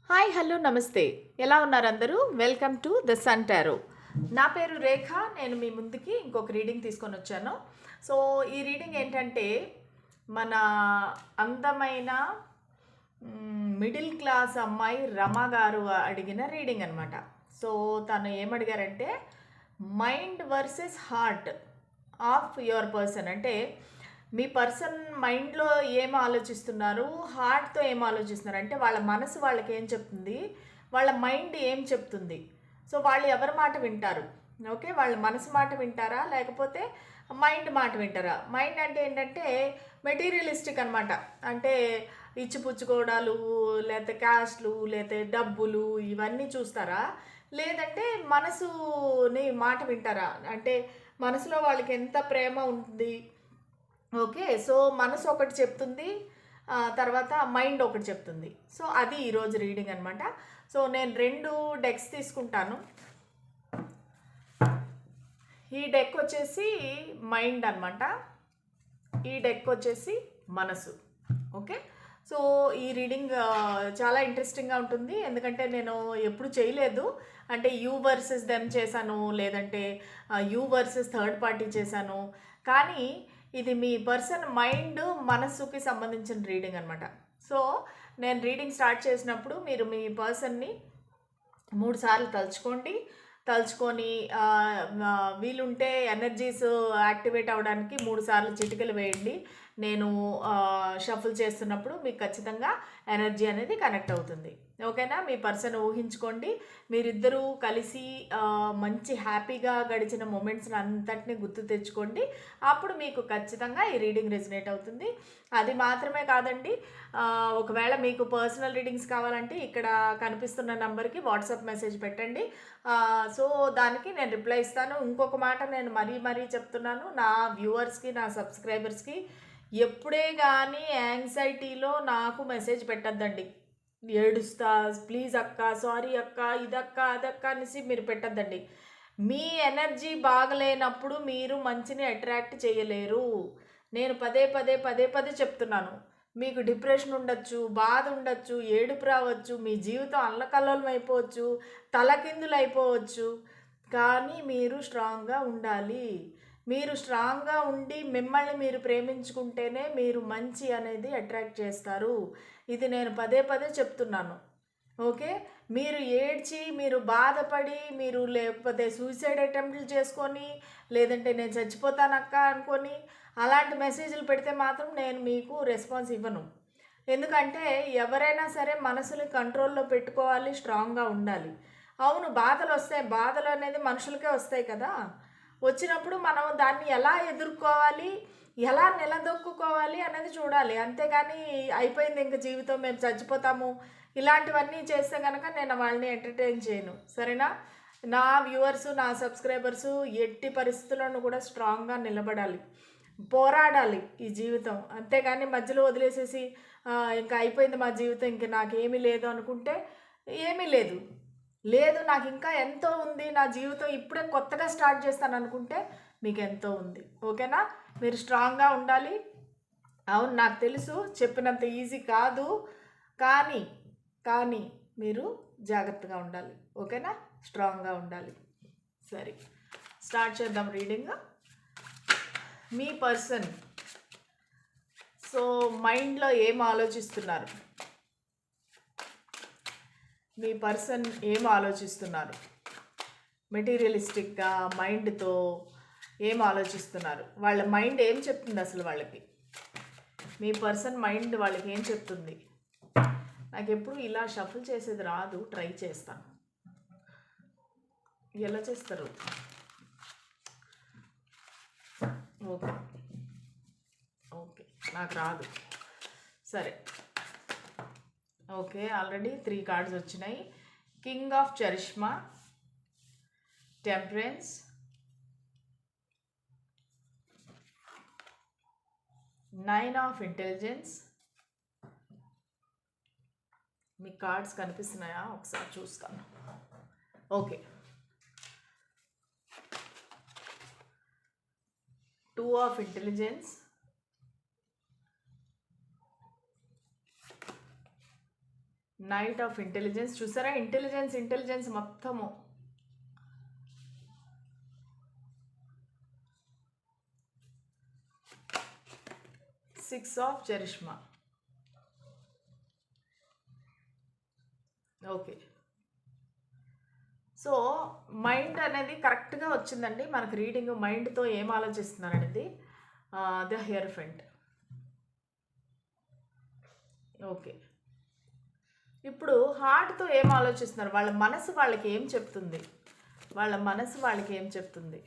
Hi hello నమస్తే. ఎలా ఉన్నారు అందరూ? Welcome to the sun tarot. నా పేరు రేఖ. నేను మీ ముందుకి ఇంకొక రీడింగ్ తీసుకొని వచ్చాను. సో ఈ రీడింగ్ ఏంటంటే మన అందమైన మిడిల్ క్లాస్ అమ్మాయి రమ గారు అడిగిన రీడింగ్ అనమాట. సో తను ఏమడిగారంటే mind versus heart of your person. అంటే మీ పర్సన్ మైండ్లో ఏం ఆలోచిస్తున్నారు, హార్ట్తో ఏం ఆలోచిస్తున్నారు, అంటే వాళ్ళ మనసు వాళ్ళకి ఏం చెప్తుంది, వాళ్ళ మైండ్ ఏం చెప్తుంది. సో వాళ్ళు ఎవరి మాట వింటారు? ఓకే, వాళ్ళ మనసు మాట వింటారా లేకపోతే మైండ్ మాట వింటారా? మైండ్ అంటే ఏంటంటే మెటీరియలిస్టిక్ అనమాట. అంటే ఇచ్చిపుచ్చుకోవడాలు, లేకపోతే క్యాస్ట్లు, లేకపోతే డబ్బులు, ఇవన్నీ చూస్తారా? లేదంటే మనసుని మాట వింటారా? అంటే మనసులో వాళ్ళకి ఎంత ప్రేమ ఉంది. ఓకే, సో మనసు ఒకటి చెప్తుంది, తర్వాత మైండ్ ఒకటి చెప్తుంది. సో అది ఈరోజు రీడింగ్ అనమాట. సో నేను 2 డెక్స్ తీసుకుంటాను. ఈ డెక్ వచ్చేసి మైండ్ అనమాట, ఈ డెక్ వచ్చేసి మనసు. ఓకే, సో ఈ రీడింగ్ చాలా ఇంట్రెస్టింగ్గా ఉంటుంది. ఎందుకంటే నేను ఎప్పుడు చేయలేదు. అంటే యూ వర్సెస్ దెమ్ చేశాను, లేదంటే యూ వర్సెస్ థర్డ్ పార్టీ చేశాను. కానీ ఇది మీ పర్సన్ మైండ్ మనస్సుకి సంబంధించిన రీడింగ్ అనమాట. సో నేను రీడింగ్ స్టార్ట్ చేసినప్పుడు మీరు మీ పర్సన్ని 3 సార్లు తలుచుకొని వీలుంటే ఎనర్జీస్ యాక్టివేట్ అవ్వడానికి 3 సార్లు చిటికలు వేయండి. నేను షఫుల్ చేస్తున్నప్పుడు మీకు ఖచ్చితంగా ఎనర్జీ అనేది కనెక్ట్ అవుతుంది. ఓకేనా? మీ పర్సన్ ఊహించుకోండి, మీరిద్దరూ కలిసి మంచి హ్యాపీగా గడిచిన మూమెంట్స్ని అంతటిని గుర్తు తెచ్చుకోండి. అప్పుడు మీకు ఖచ్చితంగా ఈ రీడింగ్ రెజినేట్ అవుతుంది. అది మాత్రమే కాదండి, ఒకవేళ మీకు పర్సనల్ రీడింగ్స్ కావాలంటే ఇక్కడ కనిపిస్తున్న నెంబర్కి వాట్సాప్ మెసేజ్ పెట్టండి. సో దానికి నేను రిప్లై ఇస్తాను. ఇంకొక మాట నేను మరీ చెప్తున్నాను, నా వ్యూవర్స్కి, నా సబ్స్క్రైబర్స్కి ఎప్పుడే కానీ యాంగ్జైటీలో నాకు మెసేజ్ పెట్టద్దండి. ఏడుస్తా, ప్లీజ్ అక్క, సారీ అక్క, ఇదక్క అదక్క అనేసి మీరు పెట్టద్దండి. మీ ఎనర్జీ బాగలేనప్పుడు మీరు మంచిని అట్రాక్ట్ చేయలేరు. నేను పదే చెప్తున్నాను. మీకు డిప్రెషన్ ఉండొచ్చు, బాధ ఉండొచ్చు, ఏడుపు రావచ్చు, మీ జీవితం అల్లకల్లోలం అయిపోవచ్చు, తలకిందులు అయిపోవచ్చు. కానీ మీరు స్ట్రాంగ్గా ఉండాలి. మీరు స్ట్రాంగ్గా ఉండి మిమ్మల్ని మీరు ప్రేమించుకుంటేనే మీరు మంచి అనేది అట్రాక్ట్ చేస్తారు. ఇది నేను పదే చెప్తున్నాను. ఓకే, మీరు ఏడ్చి, మీరు బాధపడి, మీరు లేకపోతే సూసైడ్ అటెంప్ట్లు చేసుకొని, లేదంటే నేను చచ్చిపోతానక్క అనుకొని అలాంటి మెసేజ్లు పెడితే మాత్రం నేను మీకు రెస్పాన్స్ ఇవ్వను. ఎందుకంటే ఎవరైనా సరే మనసుని కంట్రోల్లో పెట్టుకోవాలి, స్ట్రాంగ్గా ఉండాలి. అవును, బాధలు వస్తాయి, బాధలు అనేది మనుషులకే వస్తాయి కదా. వచ్చినప్పుడు మనం దాన్ని ఎలా ఎదుర్కోవాలి, ఎలా నిలదొక్కుకోవాలి అనేది చూడాలి. అంతేగాని అయిపోయింది ఇంక జీవితం, మేము చచ్చిపోతాము, ఇలాంటివన్నీ చేస్తే కనుక నేను వాళ్ళని ఎంటర్టైన్ చేయను. సరేనా? నా వ్యూవర్సు, నా సబ్స్క్రైబర్సు ఎట్టి పరిస్థితుల్లోనూ కూడా స్ట్రాంగ్గా నిలబడాలి, పోరాడాలి ఈ జీవితం. అంతేగాని మధ్యలో వదిలేసేసి ఇంకా అయిపోయింది మా జీవితం, ఇంక నాకేమీ లేదు అనుకుంటే ఏమీ లేదు. నాకు ఇంకా ఎంతో ఉంది, నా జీవితం ఇప్పుడే కొత్తగా స్టార్ట్ చేస్తాను అనుకుంటే మీకు ఎంతో ఉంది. ఓకేనా? మీరు స్ట్రాంగ్గా ఉండాలి. అవును, నాకు తెలుసు చెప్పినంత ఈజీ కాదు, కానీ మీరు జాగ్రత్తగా ఉండాలి. ఓకేనా? స్ట్రాంగ్గా ఉండాలి. సరే, స్టార్ట్ చేద్దాం రీడింగ్. మీ పర్సన్ సో మైండ్లో ఏం ఆలోచిస్తున్నారు? మీ పర్సన్ ఏం ఆలోచిస్తున్నారు? మెటీరియలిస్టిక్గా మైండ్తో ఏం ఆలోచిస్తున్నారు? వాళ్ళ మైండ్ ఏం చెప్తుంది అసలు వాళ్ళకి? మీ పర్సన్ మైండ్ వాళ్ళకి ఏం చెప్తుంది? నాకు ఎప్పుడు ఇలా షఫుల్ చేసేది రాదు, ట్రై చేస్తాను. ఎలా చేస్తారు? ఓకే నాకు రాదు. సరే, ఓకే, ఆల్రెడీ 3 కార్డ్స్ వచ్చినాయి. King of charisma, temperance, nine of intelligence. మీ కార్డ్స్ కనిపిస్తున్నాయా? ఒకసారి చూస్తాను. Okay, 2 of intelligence, knight of intelligence. చూసారా ఇంటెలిజెన్స్ మొత్తము. Six of charisma. Okay, so mind అనేది కరెక్ట్గా వచ్చిందండి మనకు రీడింగ్. మైండ్తో ఏం ఆలోచిస్తున్నారు అనేది ద హియర్ఫెంట్. ఓకే, ఇప్పుడు హార్ట్తో ఏం ఆలోచిస్తున్నారు, వాళ్ళ మనసు వాళ్ళకి ఏం చెప్తుంది, వాళ్ళ మనసు వాళ్ళకి ఏం చెప్తుంది,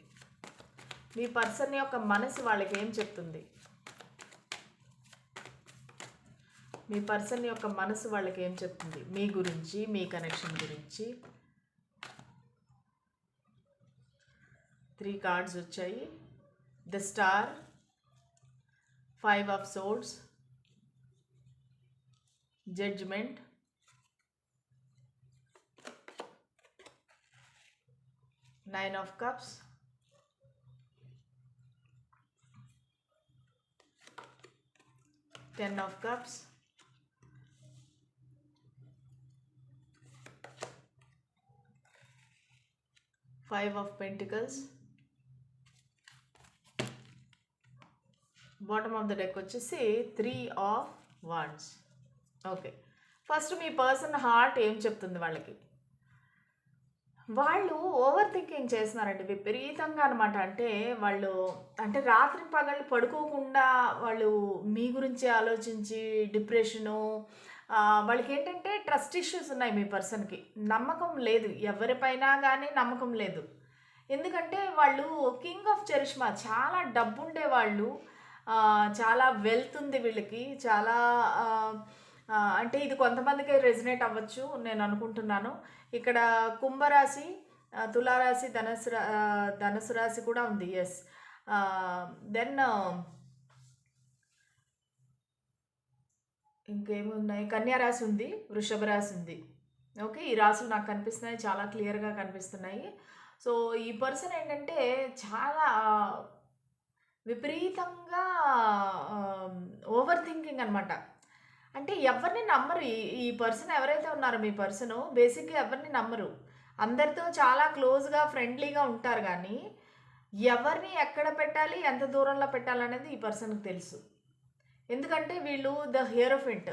మీ పర్సన్ యొక్క మనసు వాళ్ళకి ఏం చెప్తుంది, మీ పర్సన్ యొక్క మనసు వాళ్ళకి ఏం చెప్తుంది మీ గురించి, మీ కనెక్షన్ గురించి. 3 కార్డ్స్ వచ్చాయి. The star, 5 of swords, judgement, nine of cups, 10 of cups, 5 of pentacles. Bottom of the deck వచ్చేసి 3 ఆఫ్ వాండ్స్. ఓకే, ఫస్ట్ మీ పర్సన్ హార్ట్ ఏం చెప్తుంది వాళ్ళకి. వాళ్ళు ఓవర్ థింకింగ్ చేస్తున్నారండి విపరీతంగా అనమాట. అంటే వాళ్ళు అంటే రాత్రి పగళ్ళు పడుకోకుండా వాళ్ళు మీ గురించి ఆలోచించి డిప్రెషను, వాళ్ళకి ఏంటంటే ట్రస్ట్ ఇష్యూస్ ఉన్నాయి. మీ పర్సన్కి నమ్మకం లేదు, ఎవరిపైనా కానీ నమ్మకం లేదు. ఎందుకంటే వాళ్ళు కింగ్ ఆఫ్ చరిష్మా, చాలా డబ్బు ఉండేవాళ్ళు, చాలా వెల్త్ ఉంది వీళ్ళకి, చాలా అంటే ఇది కొంతమందికి రెజినేట్ అవ్వచ్చు నేను అనుకుంటున్నాను. ఇక్కడ కుంభరాశి, తులారాశి, ధనుసు రాశి కూడా ఉంది. ఎస్, దెన్ ఇంకేమున్నాయి, కన్యారాశి ఉంది, వృషభ రాశి ఉంది. ఓకే, ఈ రాశులు నాకు కనిపిస్తున్నాయి, చాలా క్లియర్గా కనిపిస్తున్నాయి. సో ఈ పర్సన్ ఏంటంటే చాలా విపరీతంగా ఓవర్ థింకింగ్ అనమాట. అంటే ఎవరిని నమ్మరు. ఈ పర్సన్ ఎవరైతే ఉన్నారో మీ పర్సను బేసిక్గా ఎవరిని నమ్మరు. అందరితో చాలా క్లోజ్గా ఫ్రెండ్లీగా ఉంటారు, కానీ ఎవరిని ఎక్కడ పెట్టాలి, ఎంత దూరంలో పెట్టాలనేది ఈ పర్సన్కి తెలుసు. ఎందుకంటే వీళ్ళు ద హియరోఫెంట్.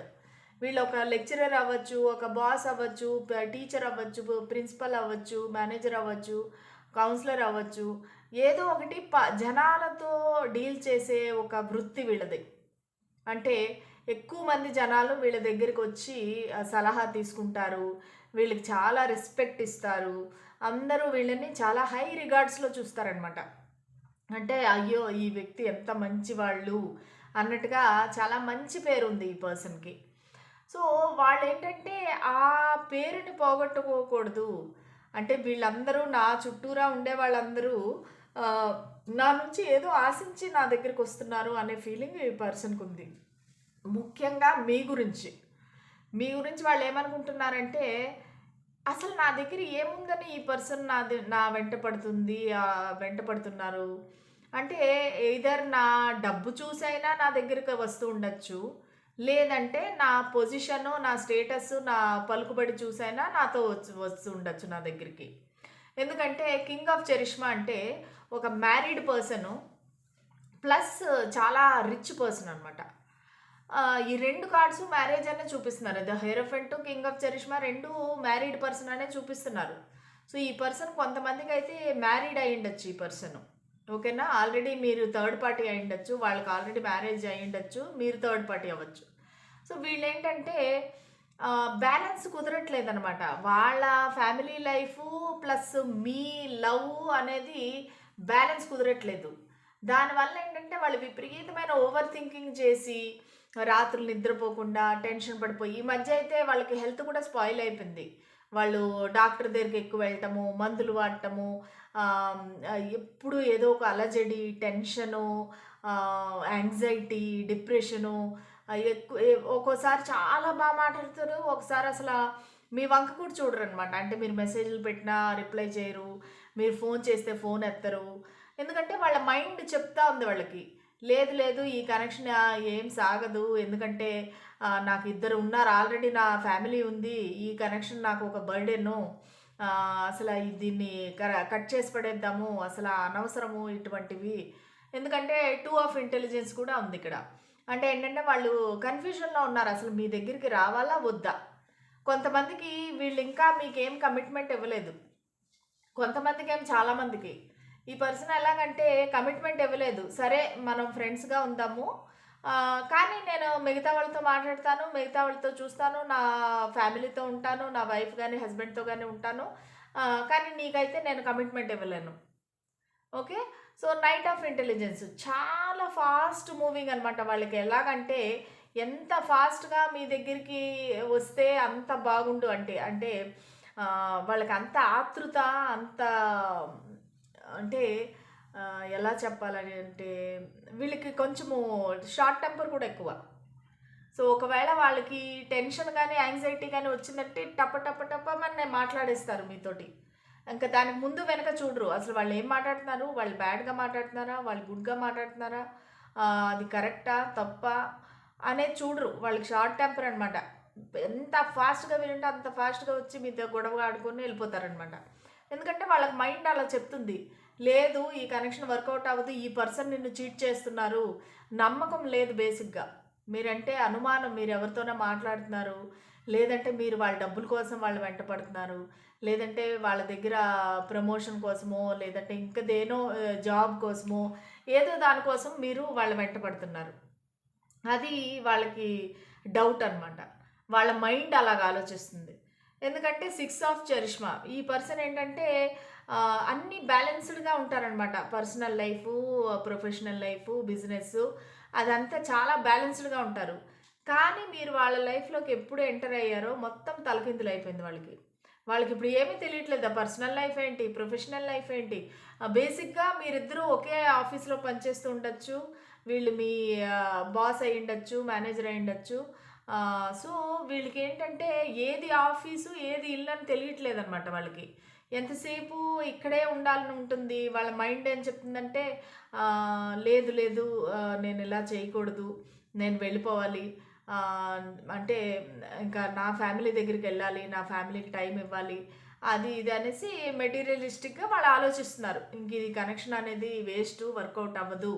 వీళ్ళు ఒక లెక్చరర్ అవ్వచ్చు, ఒక బాస్ అవ్వచ్చు, టీచర్ అవ్వచ్చు, ప్రిన్సిపల్ అవ్వచ్చు, మేనేజర్ అవ్వచ్చు, కౌన్సిలర్ అవ్వచ్చు, ఏదో ఒకటి జనాలతో డీల్ చేసే ఒక వృత్తి వీళ్ళది. అంటే ఎక్కువ మంది జనాలు వీళ్ళ దగ్గరికి వచ్చి సలహా తీసుకుంటారు, వీళ్ళకి చాలా రెస్పెక్ట్ ఇస్తారు, అందరూ వీళ్ళని చాలా హై రిగార్డ్స్లో చూస్తారనమాట. అంటే అయ్యో ఈ వ్యక్తి ఎంత మంచి వాళ్ళు అన్నట్టుగా చాలా మంచి పేరు ఉంది ఈ పర్సన్కి. సో వాళ్ళు ఏంటంటే ఆ పేరుని పోగొట్టుకోకూడదు. అంటే వీళ్ళందరూ నా చుట్టూరా ఉండే వాళ్ళందరూ నా నుంచి ఏదో ఆశించి నా దగ్గరికి వస్తున్నారు అనే ఫీలింగ్ ఈ పర్సన్కి ఉంది. ముఖ్యంగా మీ గురించి వాళ్ళు ఏమనుకుంటున్నారంటే, అసలు నా దగ్గర ఏముందని ఈ పర్సన్ నా వెంట పడుతున్నారు. అంటే ఎయిదర్ నా డబ్బు చూసైనా నా దగ్గరికి వస్తూ ఉండొచ్చు, లేదంటే నా పొజిషను, నా స్టేటస్, నా పలుకుబడి చూసైనా నాతో వస్తూ ఉండొచ్చు నా దగ్గరికి. ఎందుకంటే కింగ్ ఆఫ్ చరిష్మా అంటే ఒక మ్యారీడ్ పర్సను ప్లస్ చాలా రిచ్ పర్సన్ అనమాట. ఈ 2 కార్డ్స్ మ్యారేజ్ అనే చూపిస్తున్నారు. The hierophant, king of charisma 2 married person అనే చూపిస్తున్నారు. సో ఈ పర్సన్ కొంతమందికి అయితే మ్యారీడ్ అయి ఉండొచ్చు ఈ పర్సన్. ఓకేనా, ఆల్రెడీ మీరు థర్డ్ పార్టీ అయి ఉండొచ్చు, వాళ్ళకి ఆల్రెడీ మ్యారేజ్ అయి ఉండొచ్చు, మీరు థర్డ్ పార్టీ అవ్వచ్చు. సో వీళ్ళు ఏంటంటే బ్యాలెన్స్ కుదరట్లేదనమాట. వాళ్ళ ఫ్యామిలీ లైఫ్ ప్లస్ మీ లవ్ అనేది బ్యాలెన్స్ కుదరట్లేదు. దానివల్ల ఏంటంటే వాళ్ళు విపరీతమైన ఓవర్ థింకింగ్ చేసి రాత్రులు నిద్రపోకుండా టెన్షన్ పడిపోయి, ఈ మధ్య అయితే వాళ్ళకి హెల్త్ కూడా స్పాయిల్ అయిపోయింది. వాళ్ళు డాక్టర్ దగ్గరికి ఎక్కువ వెళ్ళటము, మందులు వాడటము, ఎప్పుడు ఏదో ఒక అలజడి, టెన్షను, యాంగ్జైటీ, డిప్రెషను, ఎక్కువ. ఒక్కోసారి చాలా బాగా మాట్లాడతారు, ఒకసారి అసలు మీ వంక కూడా చూడరు అనమాట. అంటే మీరు మెసేజ్లు పెట్టినా రిప్లై చేయరు, మీరు ఫోన్ చేస్తే ఫోన్ ఎత్తరు. ఎందుకంటే వాళ్ళ మైండ్ చెప్తా ఉంది వాళ్ళకి, లేదు లేదు ఈ కనెక్షన్ ఏం సాగదు, ఎందుకంటే నాకు ఇద్దరు ఉన్నారు ఆల్రెడీ, నా ఫ్యామిలీ ఉంది, ఈ కనెక్షన్ నాకు ఒక బర్డెను, అసలు దీన్ని కట్ చేసి పడేద్దాము, అసలు అనవసరము ఇటువంటివి. ఎందుకంటే 2 ఆఫ్ ఇంటెలిజెన్స్ కూడా ఉంది ఇక్కడ. అంటే ఏంటంటే వాళ్ళు కన్ఫ్యూజన్‌లో ఉన్నారు. అసలు మీ దగ్గరికి రావాలా? వద్దా? కొంతమందికి వీళ్ళు ఇంకా మీకేం కమిట్మెంట్ ఇవ్వలేదు. కొంతమందికేమో చాలా మందికి. ఈ పర్సన్ ఎలాగంటే కమిట్మెంట్ ఇవ్వలేదు. సరే మనం ఫ్రెండ్స్‌గా ఉందాము. కానీ నేను మిగతా వాళ్ళతో మాట్లాడతాను, మిగతా వాళ్ళతో చూస్తాను, నా ఫ్యామిలీతో ఉంటాను, నా వైఫ్ గాని, హస్బెండ్‌తో గాని ఉంటాను. కానీ నీకైతే నేను కమిట్మెంట్ ఇవ్వలేను. Okay. So, night of intelligence చాలా ఫాస్ట్ మూవింగ్ అనమాట వాళ్ళకి. ఎలాగంటే ఎంత ఫాస్ట్‌గా మీ దగ్గరికి వస్తే అంత బాగుండు అంటే, అంటే వాళ్ళకి అంత ఆతృత, అంత అంటే ఎలా చెప్పాలని అంటే వీళ్ళకి కొంచెము షార్ట్ టెంపర్ కూడా ఎక్కువ. సో, ఒకవేళ వాళ్ళకి టెన్షన్ గానీ, యాంగ్జైటీ గానీ వచ్చిందంటే టప టప టపమని మాట్లాడేస్తారు మీతోటి. ఇంకా దానికి ముందు వెనక చూడరు. అసలు వాళ్ళు ఏం మాట్లాడుతున్నారు? వాళ్ళు బ్యాడ్‌గా మాట్లాడుతున్నారా? వాళ్ళు గుడ్‌గా మాట్లాడుతున్నారా? అది కరెక్టా? తప్పా? అనేది చూడరు. వాళ్ళకి షార్ట్ టెంపర్ అనమాట. ఎంత ఫాస్ట్‌గా వీలుంటే అంత ఫాస్ట్‌గా వచ్చి మీతో గొడవ ఆడుకొని వెళ్ళిపోతారనమాట. ఎందుకంటే వాళ్ళకి మైండ్ అలా చెప్తుంది. లేదు ఈ కనెక్షన్ వర్కౌట్ అవ్వదు. ఈ పర్సన్ నిన్ను చీట్ చేస్తున్నారు. నమ్మకం లేదు బేసిక్‌గా. మీరంటే అనుమానం, మీరెవరితోనో మాట్లాడుతున్నారు. లేదంటే మీరు వాళ్ళ డబ్బుల కోసం వాళ్ళు వెంట పడుతున్నారు. లేదంటే వాళ్ళ దగ్గర ప్రమోషన్ కోసమో, లేదంటే ఇంక దేనో జాబ్ కోసమో, ఏదో దానికోసం మీరు వాళ్ళ వెంట పడుతున్నారు. అది వాళ్ళకి డౌట్ అనమాట. వాళ్ళ మైండ్ అలాగ ఆలోచిస్తుంది. ఎందుకంటే 6 ఆఫ్ చరిష్మా. ఈ పర్సన్ ఏంటంటే అన్నీ బ్యాలెన్స్‌డ్‌గా ఉంటారనమాట. Personal life, professional life, business అదంతా చాలా బ్యాలెన్స్‌డ్‌గా ఉంటారు. కానీ మీరు వాళ్ళ లైఫ్‌లోకి ఎప్పుడు ఎంటర్ అయ్యారో మొత్తం తలకిందులైపోయింది వాళ్ళకి. వాళ్ళకిప్పుడు ఏమీ తెలియట్లేదు. పర్సనల్ లైఫ్ ఏంటి? ప్రొఫెషనల్ లైఫ్ ఏంటి? బేసిక్‌గా మీరిద్దరూ ఒకే ఆఫీస్‌లో పనిచేస్తూ ఉండొచ్చు. వీళ్ళు మీ బాస్ అయ్యుండొచ్చు, మేనేజర్ అయ్యుండొచ్చు. సో, వీళ్ళకేంటంటే ఏది ఆఫీసు, ఏది ఇల్లని తెలియట్లేదనమాట వాళ్ళకి. ఎంతసేపు ఇక్కడే ఉండాలని ఉంటుంది. వాళ్ళ మైండ్ ఏం చెప్తుందంటే లేదు లేదు నేనిలా చేయకూడదు. నేను వెళ్ళిపోవాలి. అంటే ఇంకా నా ఫ్యామిలీ దగ్గరికెళ్ళాలి. నా ఫ్యామిలీకి టైం ఇవ్వాలి. అది ఇది అనేసి మెటీరియలిస్టిక్‌గా వాళ్ళు ఆలోచిస్తున్నారు. ఇంక ఈ కనెక్షన్ అనేది వేస్టు, వర్కౌట్ అవ్వదు.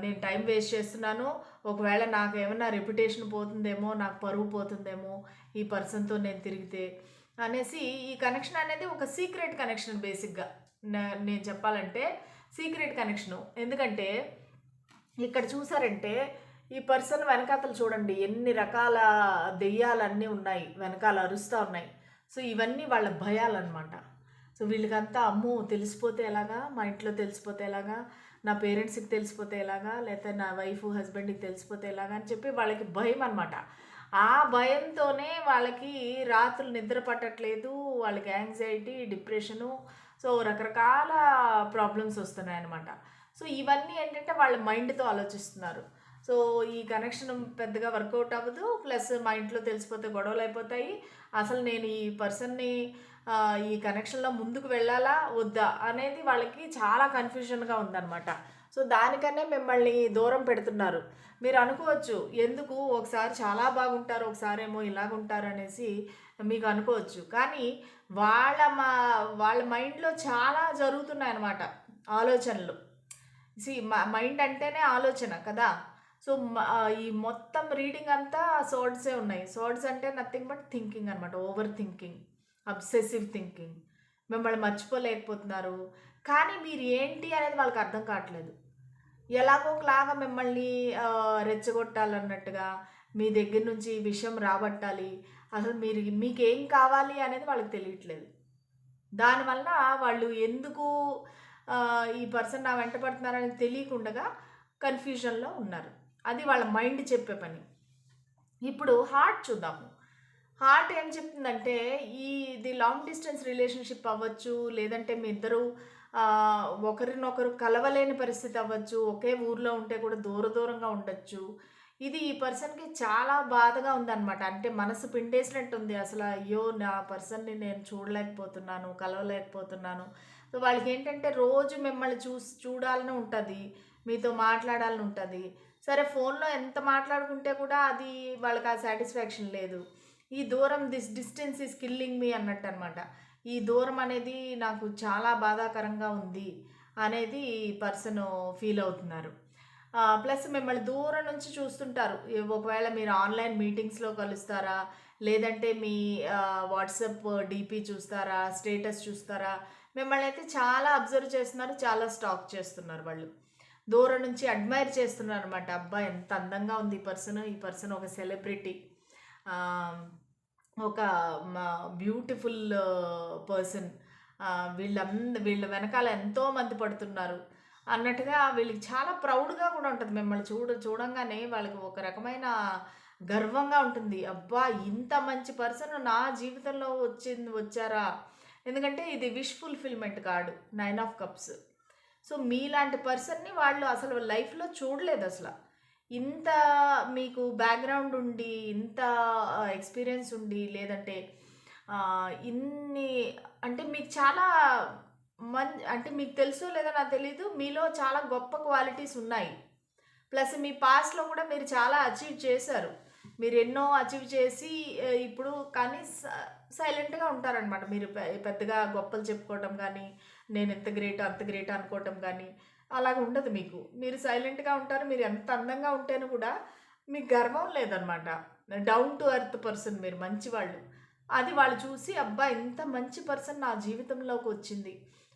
నేను టైం వేస్ట్ చేస్తున్నాను. ఒకవేళ నాకేమన్నా రెప్యుటేషన్ పోతుందేమో, నాకు పరువు పోతుందేమో ఈ పర్సన్‌తో నేను తిరిగితే అనేసి ఈ కనెక్షన్ అనేది ఒక సీక్రెట్ కనెక్షన్ బేసిక్‌గా. నేను చెప్పాలంటే సీక్రెట్ కనెక్షను. ఎందుకంటే ఇక్కడ చూసారంటే ఈ పర్సన్ వెనకాతల చూడండి ఎన్ని రకాల దెయ్యాలన్నీ ఉన్నాయి. వెనకాల అరుస్తా ఉన్నాయి. సో, ఇవన్నీ వాళ్ళ భయాలన్నమాట. సో, వీళ్ళకంతా అమ్మో! తెలిసిపోతే ఎలాగా? మా ఇంట్లో తెలిసిపోతే ఎలాగా? నా పేరెంట్స్‌కి తెలిసిపోతే ఎలాగా? లేతే నా వైఫు, హస్బెండ్‌కి తెలిసిపోతే ఎలాగా? అని చెప్పి వాళ్ళకి భయమనమాట. ఆ భయంతోనే వాళ్ళకి రాత్రులు నిద్ర పట్టట్లేదు. వాళ్ళకి యాంగ్జైటీ, డిప్రెషను, సో, రకరకాల ప్రాబ్లమ్స్ వస్తున్నాయన్నమాట. సో, ఇవన్నీ ఏంటంటే వాళ్ళ మైండ్‌తో ఆలోచిస్తున్నారు. సో, ఈ కనెక్షన్ పెద్దగా వర్కౌట్ అవ్వదు. ప్లస్ మా ఇంట్లో తెలిసిపోతే గొడవలయిపోతాయి. అసలు నేను ఈ పర్సన్‌ని ఈ కనెక్షన్‌లో ముందుకు వెళ్ళాలా? వద్దా? అనేది వాళ్ళకి చాలా కన్‌ఫ్యూజన్‌గా ఉందనమాట. సో, దానికనే మిమ్మల్ని దూరం పెడుతున్నారు. మీరు అనుకోవచ్చు, ఎందుకు ఒకసారి చాలా బాగుంటారు, ఒకసారేమో ఇలాగుంటారు అనేసి మీకు అనుకోవచ్చు. కానీ వాళ్ళ మా వాళ్ళ మైండ్‌లో చాలా జరుగుతున్నాయన్నమాట ఆలోచనలు. మైండ్ అంటేనే ఆలోచన కదా! సో, ఈ మొత్తం రీడింగ్ అంతా సోర్డ్సే ఉన్నాయి. సోర్డ్స్ అంటే నథింగ్ బట్ థింకింగ్ అనమాట. Over thinking, obsessive thinking. మిమ్మల్ని మర్చిపోలేకపోతున్నారు. కానీ మీరు ఏంటి అనేది వాళ్ళకి అర్థం కావట్లేదు. ఎలాగో ఒకలాగా మిమ్మల్ని రెచ్చగొట్టాలన్నట్టుగా మీ దగ్గర నుంచి విషయం రాబట్టాలి. అసలు మీకేం కావాలి అనేది వాళ్ళకి తెలియట్లేదు. దానివల్ల వాళ్ళు ఎందుకు ఈ పర్సన్ నా వెంట పడుతున్నారని తెలియకుండగా కన్‌ఫ్యూజన్‌లో ఉన్నారు. అది వాళ్ళ మైండ్ చెప్పే పని. ఇప్పుడు హార్ట్ చూద్దాము. హార్ట్ ఏం చెప్తుందంటే ఇది లాంగ్ డిస్టెన్స్ రిలేషన్‌షిప్ అవ్వచ్చు. లేదంటే మీ ఇద్దరు ఒకరినొకరు కలవలేని పరిస్థితి అవ్వచ్చు. ఒకే ఊర్లో ఉంటే కూడా దూరంగా ఉండొచ్చు. ఇది ఈ పర్సన్‌కి చాలా బాధగా ఉందనమాట. అంటే మనసు పిండేసినట్టుంది. అసలు అయ్యో! నా పర్సన్‌ని నేను చూడలేకపోతున్నాను, కలవలేకపోతున్నాను. సో, వాళ్ళకేంటంటే రోజు మిమ్మల్ని చూడాలని ఉంటది. మీతో మాట్లాడాలని ఉంటుంది. సరే ఫోన్లో ఎంత మాట్లాడుకుంటే కూడా అది వాళ్ళకి ఆ సాటిస్ఫాక్షన్ లేదు. ఈ దూరం డిస్టెన్స్ ఈజ్ కిల్లింగ్ మీ అన్నట్టు అనమాట. ఈ దూరం అనేది నాకు చాలా బాధాకరంగా ఉంది అనేది ఈ పర్సన్ ఫీల్ అవుతున్నారు. ప్లస్ మిమ్మల్ని దూరం నుంచి చూస్తుంటారు. ఒకవేళ మీరు ఆన్లైన్ మీటింగ్స్లో కలుస్తారా, లేదంటే మీ వాట్సాప్ డీపీ చూస్తారా, స్టేటస్ చూస్తారా, మిమ్మల్ని అయితే చాలా అబ్జర్వ్ చేస్తున్నారు, చాలా స్టాక్ చేస్తున్నారు వాళ్ళు. దూరం నుంచి అడ్మైర్ చేస్తున్నారు అనమాట. అబ్బా ఎంత అందంగా ఉంది ఈ పర్సన్ ఒక సెలబ్రిటీ, ఒక బ్యూటిఫుల్ పర్సన్, వీళ్ళ వెనకాల ఎంతోమంది పడుతున్నారు అన్నట్టుగా వీళ్ళకి చాలా ప్రౌడ్గా కూడా ఉంటుంది. మిమ్మల్ని చూడంగానే వాళ్ళకి ఒక రకమైన గర్వంగా ఉంటుంది. అబ్బా ఇంత మంచి పర్సన్ నా జీవితంలో వచ్చారా. ఎందుకంటే ఇది wish fulfilment card, 9 of cups. So మీలాంటి పర్సన్ని వాళ్ళు అసలు లైఫ్లో చూడలేదు అసలు. ఇంత మీకు బ్యాక్గ్రౌండ్ ఉండి, ఇంత ఎక్స్పీరియన్స్ ఉండి, లేదంటే ఇన్ని అంటే మీకు చాలా అంటే మీకు తెలుసో లేదో నాకు తెలీదు, మీలో చాలా గొప్ప క్వాలిటీస్ ఉన్నాయి. ప్లస్ మీ పాస్ట్లో కూడా మీరు చాలా అచీవ్ చేశారు. మీరు ఎన్నో అచీవ్ చేసి ఇప్పుడు కానీ సైలెంట్గా ఉంటారనమాట. మీరు పెద్దగా గొప్పలు చెప్పుకోవటం కానీ, నేను ఎంత గ్రేట్ అంత గ్రేట్ అనుకోవటం కానీ అలాగ ఉండదు మీకు. మీరు సైలెంట్గా ఉంటారు. మీరు ఎంత అందంగా ఉంటేను కూడా మీకు గర్వం లేదనమాట. డౌన్ టు ఎర్త్ పర్సన్ మీరు, మంచివాళ్ళు. అది వాళ్ళు చూసి అబ్బా ఇంత మంచి పర్సన్ నా జీవితంలోకి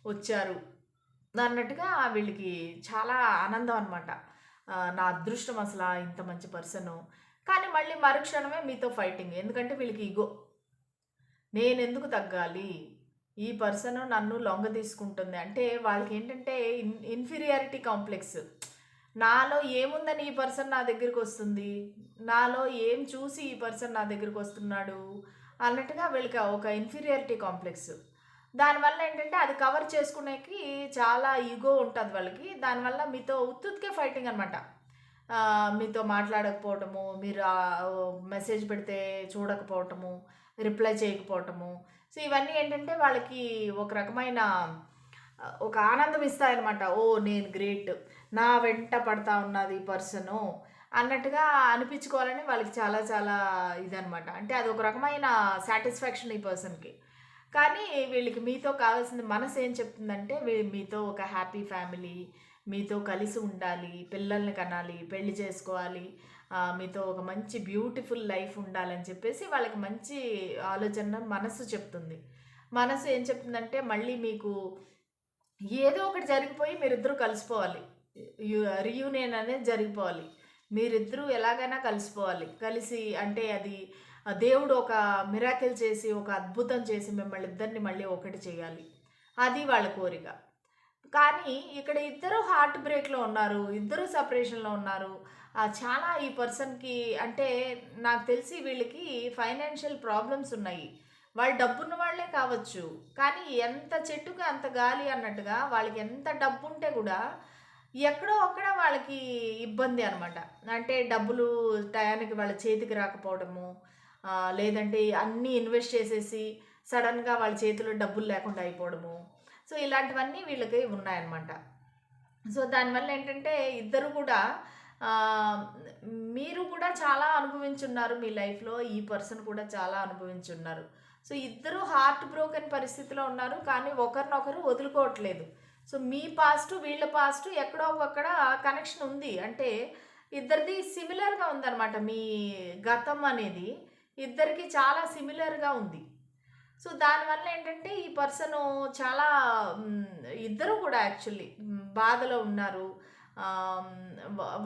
వచ్చారు అన్నట్టుగా వీళ్ళకి చాలా ఆనందం అనమాట. నా అదృష్టం అసలు ఇంత మంచి పర్సను. కానీ మళ్ళీ మరుక్షణమే మీతో ఫైటింగ్. ఎందుకంటే వీళ్ళకి ఈగో, నేను ఎందుకు తగ్గాలి, ఈ పర్సన్ నన్ను లొంగ తీసుకుంటుంది అంటే వాళ్ళకి ఏంటంటే ఇన్ఫీరియారిటీ కాంప్లెక్స్. నాలో ఏముందని ఈ పర్సన్ నా దగ్గరికి వస్తుంది, నాలో ఏం చూసి ఈ పర్సన్ నా దగ్గరికి వస్తున్నాడు అన్నట్టుగా వీళ్ళకి ఒక ఇన్ఫీరియారిటీ కాంప్లెక్స్. దానివల్ల ఏంటంటే అది కవర్ చేసుకునేకి చాలా ఈగో ఉంటుంది వాళ్ళకి. దానివల్ల మీతో ఉత్తుత్కే ఫైటింగ్ అనమాట. మీతో మాట్లాడకపోవటము, మీరు మెసేజ్ పెడితే చూడకపోవటము, రిప్లై చేయకపోవటము. సో ఇవన్నీ ఏంటంటే వాళ్ళకి ఒక రకమైన ఒక ఆనందం ఇస్తాయన్నమాట. ఓ నేను గ్రేట్, నా వెంట పడతా ఉన్నది ఈ పర్సను అన్నట్టుగా అనిపించుకోవాలని వాళ్ళకి చాలా చాలా ఇదనమాట. అంటే అది ఒక రకమైన సాటిస్ఫాక్షన్ ఈ పర్సన్కి. కానీ వీళ్ళకి మీతో కావాల్సింది మనసు ఏం చెప్తుందంటే మీతో ఒక హ్యాపీ ఫ్యామిలీ, మీతో కలిసి ఉండాలి, పిల్లల్ని కనాలి, పెళ్లి చేసుకోవాలి, మీతో ఒక మంచి బ్యూటిఫుల్ లైఫ్ ఉండాలని చెప్పేసి వాళ్ళకి మంచి ఆలోచన మనసు చెప్తుంది. మనసు ఏం చెప్తుందంటే మళ్ళీ మీకు ఏదో ఒకటి జరిగిపోయి మీరిద్దరూ కలిసిపోవాలి, రీయూనియన్ అనేది జరిగిపోవాలి, మీరిద్దరూ ఎలాగైనా కలిసిపోవాలి. కలిసి అంటే అది దేవుడు ఒక మిరాకిల్ చేసి, ఒక అద్భుతం చేసి మిమ్మల్ని ఇద్దరిని మళ్ళీ ఒకటి చేయాలి, అది వాళ్ళ కోరిక. కానీ ఇక్కడ ఇద్దరు హార్ట్ బ్రేక్లో ఉన్నారు, ఇద్దరు సపరేషన్లో ఉన్నారు. చాలా ఈ పర్సన్కి అంటే నాకు తెలిసి వీళ్ళకి ఫైనాన్షియల్ ప్రాబ్లమ్స్ ఉన్నాయి. వాళ్ళు డబ్బున్న వాళ్ళే కావచ్చు, కానీ ఎంత చెట్టుకు అంత గాలి అన్నట్టుగా వాళ్ళకి ఎంత డబ్బు ఉంటే కూడా ఎక్కడో అక్కడ వాళ్ళకి ఇబ్బంది అనమాట. అంటే డబ్బులు టయానికి వాళ్ళ చేతికి రాకపోవడము, లేదంటే అన్నీ ఇన్వెస్ట్ చేసేసి సడన్గా వాళ్ళ చేతిలో డబ్బులు లేకుండా అయిపోవడము. సో ఇలాంటివన్నీ వీళ్ళకి ఉన్నాయన్నమాట. సో దానివల్ల ఏంటంటే ఇద్దరు కూడా మీరు కూడా చాలా అనుభవించున్నారు మీ లైఫ్లో, ఈ పర్సన్ కూడా చాలా అనుభవించున్నారు. సో ఇద్దరు హార్ట్ బ్రోకెన్ పరిస్థితిలో ఉన్నారు, కానీ ఒకరినొకరు వదులుకోవట్లేదు. సో మీ పాస్ట్ వీళ్ళ పాస్ట్ ఎక్కడో అక్కడ కనెక్షన్ ఉంది. అంటే ఇద్దరిది సిమిలర్గా ఉందన్నమాట. మీ గతం అనేది ఇద్దరికి చాలా సిమిలర్గా ఉంది. సో దానివల్ల ఏంటంటే ఈ పర్సను చాలా ఇద్దరు కూడా యాక్చువల్లీ బాధలో ఉన్నారు.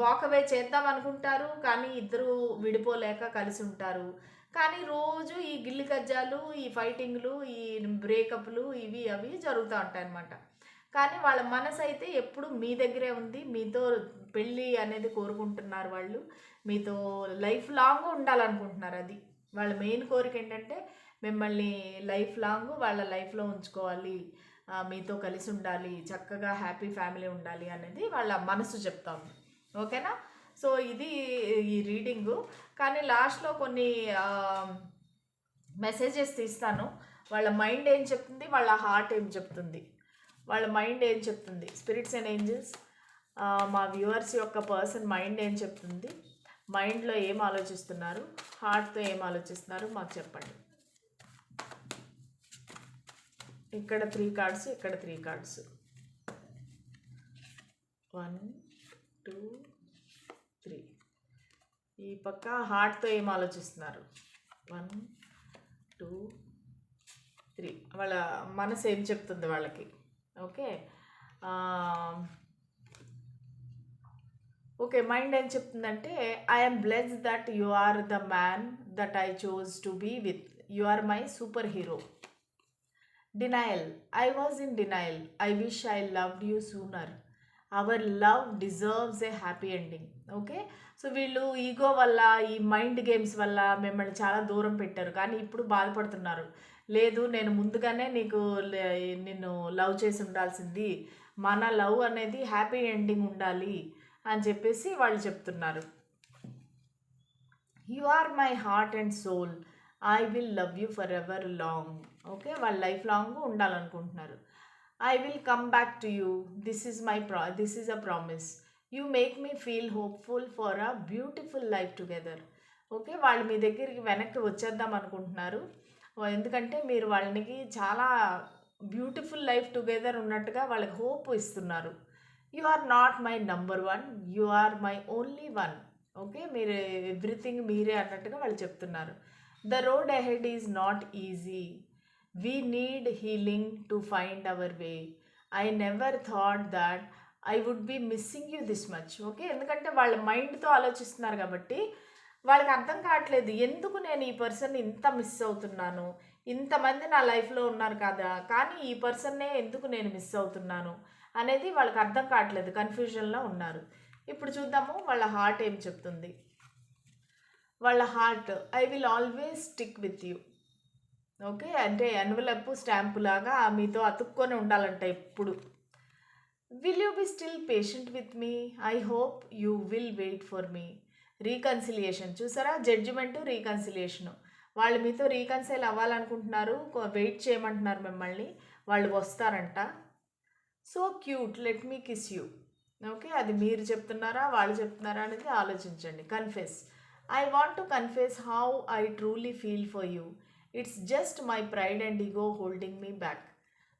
వాకవే చేద్దాం అనుకుంటారు, కానీ ఇద్దరు విడిపోలేక కలిసి ఉంటారు. కానీ రోజు ఈ గిల్లి కజ్జాలు, ఈ ఫైటింగ్లు, ఈ బ్రేకప్లు ఇవి అవి జరుగుతూ ఉంటాయి అన్నమాట. కానీ వాళ్ళ మనసు అయితే ఎప్పుడు మీ దగ్గరే ఉంది, మీతో పెళ్ళి అనేది కోరుకుంటున్నారు వాళ్ళు, మీతో లైఫ్ లాంగ్ ఉండాలనుకుంటున్నారు. అది వాళ్ళ మెయిన్ కోరిక ఏంటంటే మిమ్మల్ని లైఫ్ లాంగ్ వాళ్ళ లైఫ్లో ఉంచుకోవాలి, మీతో కలిసి ఉండాలి, చక్కగా హ్యాపీ ఫ్యామిలీ ఉండాలి అనేది వాళ్ళ మనసు చెప్తాము. ఓకేనా? సో ఇది ఈ రీడింగు. కానీ లాస్ట్లో కొన్ని మెసేజెస్ తీస్తాను. వాళ్ళ మైండ్ ఏం చెప్తుంది, వాళ్ళ హార్ట్ ఏం చెప్తుంది, వాళ్ళ మైండ్ ఏం చెప్తుంది, స్పిరిట్స్ అండ్ ఏంజల్స్ మా వ్యూవర్స్ యొక్క పర్సన్ మైండ్ ఏం చెప్తుంది, మైండ్లో ఏం ఆలోచిస్తున్నారు, హార్ట్తో ఏం ఆలోచిస్తున్నారు మాకు చెప్పండి. ఇక్కడ 3 కార్డ్స్, ఇక్కడ 3 కార్డ్స్. 1 2 3. ఈ పక్క హార్ట్తో ఏం ఆలోచిస్తున్నారు. 1 2 3. వాళ్ళ మనసు ఏం చెప్తుంది వాళ్ళకి. ఓకే ఓకే మైండ్ ఏం చెప్తుందంటే, I'm blessed that you are the man that I chose to be with. You are my super hero. Denial. I was in denial. I wish I loved you sooner. Our love deserves a happy ending. Okay so వీళ్ళు ego వల్ల, ఈ mind games వల్ల మిమ్మల్ని చాలా దూరం పెట్టారు, కానీ ఇప్పుడు బాధపడుతున్నారు. లేదు, నేను ముందుగానే నిన్ను లవ్ చేసి ఉండాల్సింది, మన లవ్ అనేది హ్యాపీ ఎండింగ్ ఉండాలి అని చెప్పేసి వాళ్ళు చెప్తున్నారు. You are my heart and soul. I will love you forever long. Okay వాళ్ళ లైఫ్ లాంగ్ ఉండాలనుకుంటున్నారు. I will come back to you. This is a promise. You make me feel hopeful for a beautiful life together. Okay వాళ్ళు మీ దగ్గరికి వెనక్కి వచ్చేద్దాం అనుకుంటున్నారు, ఎందుకంటే మీరు వాళ్ళకి చాలా బ్యూటిఫుల్ లైఫ్ టుగెదర్ ఉన్నట్టుగా వాళ్ళకి హోప్ ఇస్తున్నారు. You are not my number 1, you are my only 1. Okay మీరు ఎవ్రీథింగ్ మీరే అన్నట్టుగా వాళ్ళు చెప్తున్నారు. The road ahead is not easy. We need healing to find our way. I never thought that I would be missing you this much. Okay ఎందుకంటే వాళ్ళ మైండ్తో ఆలోచిస్తున్నారు కాబట్టి వాళ్ళకి అర్థం కావట్లేదు, ఎందుకు నేను ఈ పర్సన్ని ఇంత మిస్ అవుతున్నాను, ఇంతమంది నా లైఫ్లో ఉన్నారు కదా, కానీ ఈ పర్సన్నే ఎందుకు నేను మిస్ అవుతున్నాను అనేది వాళ్ళకి అర్థం కావట్లేదు, కన్ఫ్యూజన్లో ఉన్నారు. ఇప్పుడు చూద్దాము వాళ్ళ హార్ట్ ఏం చెప్తుంది. వాళ్ళ heart, I will always stick with you. Okay అంటే ఎన్వలప్ స్టాంపు లాగా మీతో అతుక్కొని ఉండాలంట ఎప్పుడు. Will you be still patient with me. I hope you will wait for me. Reconciliation చూసారా, జడ్జిమెంటు రీకన్సిలియేషను. వాళ్ళు మీతో రీకన్సైల్ అవ్వాలనుకుంటున్నారు, వెయిట్ చేయమంటున్నారు మిమ్మల్ని, వాళ్ళు వస్తారంట. So cute, let me kiss you. Okay అది మీరు చెప్తున్నారా వాళ్ళు చెప్తున్నారా అనేది ఆలోచించండి. Confess. I want to confess how I truly feel for you. It's just my pride and ego holding me back.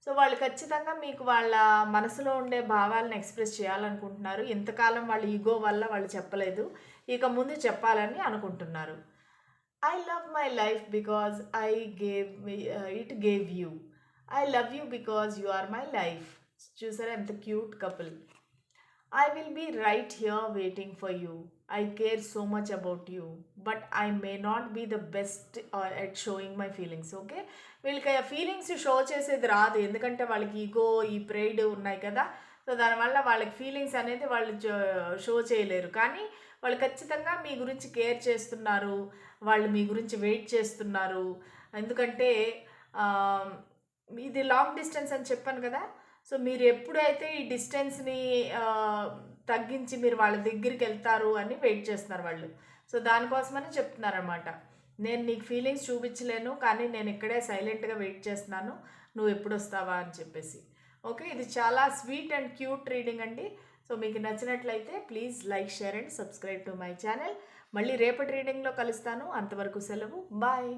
So వాళ్ళు ఖచ్చితంగా మీకు వాళ్ళ మనసులో ఉండే భావాలను ఎక్స్ప్రెస్ చేయాలనుకుంటున్నారు. ఇంతకాలం వాళ్ళ ఈగో వల్ల వాళ్ళు చెప్పలేదు, ఇక ముందు చెప్పాలని అనుకుంటున్నారు. I love my life because it gave you. I love you because you are my life. చూసారా ఎంత cute couple. I will be right here waiting for you. I care so much about you, but I may not be the best at showing my feelings. Okay వీళ్ళకి feelings show చేసేది రాదు, ఎందుకంటే వాళ్ళకి ego, ఈ pride ఉన్నాయి కదా, so దానివల్ల వాళ్ళకి ఫీలింగ్స్ అనేది వాళ్ళు షో చేయలేరు. కానీ వాళ్ళు ఖచ్చితంగా మీ గురించి కేర్ చేస్తున్నారు, వాళ్ళు మీ గురించి వెయిట్ చేస్తున్నారు. ఎందుకంటే ఇది లాంగ్ డిస్టెన్స్ అని చెప్పాను కదా, సో మీరు ఎప్పుడైతే ఈ డిస్టెన్స్ని తగ్గించి మీరు వాళ్ళ దగ్గరికి వెళ్తారు అని వెయిట్ చేస్తున్నారు వాళ్ళు. సో దానికోసమని చెప్తున్నారన్నమాట, నేను నీకు ఫీలింగ్స్ చూపించలేను, కానీ నేను ఇక్కడే సైలెంట్గా వెయిట్ చేస్తున్నాను, నువ్వు ఎప్పుడు వస్తావా అని చెప్పేసి. ఓకే ఇది చాలా స్వీట్ అండ్ క్యూట్ రీడింగ్ అండి. సో మీకు నచ్చినట్లయితే please like, share and subscribe to my channel. మళ్ళీ రేపటి రీడింగ్లో కలుస్తాను, అంతవరకు సెలవు, బాయ్.